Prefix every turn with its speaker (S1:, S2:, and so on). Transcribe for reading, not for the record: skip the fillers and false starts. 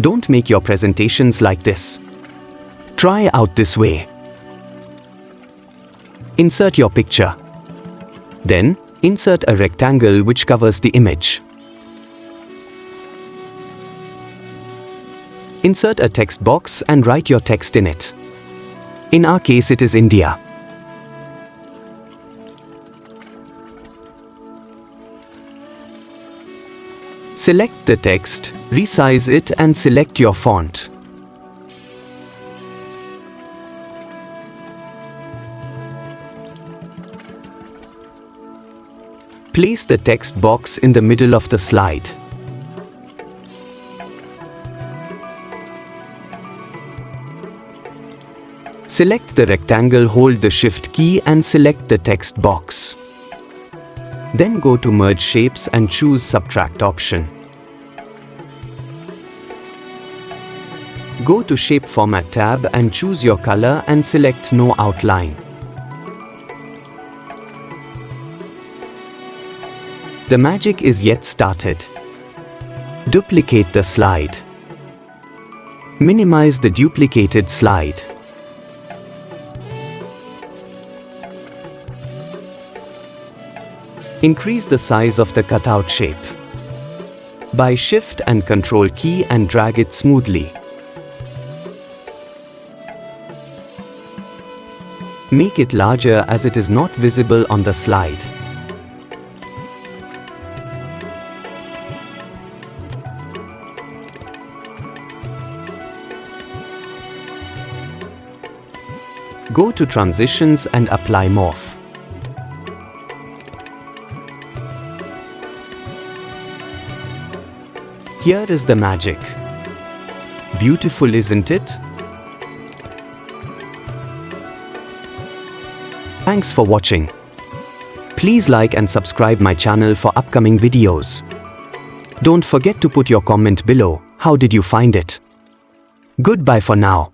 S1: Don't make your presentations like this. Try out this way. Insert your picture. Then, insert a rectangle which covers the image. Insert a text box and write your text in it. In our case, it is India. Select the text, resize it and select your font. Place the text box in the middle of the slide. Select the rectangle, hold the Shift key and select the text box. Then go to Merge Shapes and choose Subtract option. Go to Shape Format tab and choose your color and select No Outline. The magic is yet started. Duplicate the slide. Minimize the duplicated slide. Increase the size of the cutout shape by Shift and Control key and drag it smoothly. Make it larger as it is not visible on the slide. Go to Transitions and apply Morph. Here is the magic. Beautiful, isn't it? Thanks for watching. Please like and subscribe my channel for upcoming videos. Don't forget to put your comment below. How did you find it? Goodbye for now.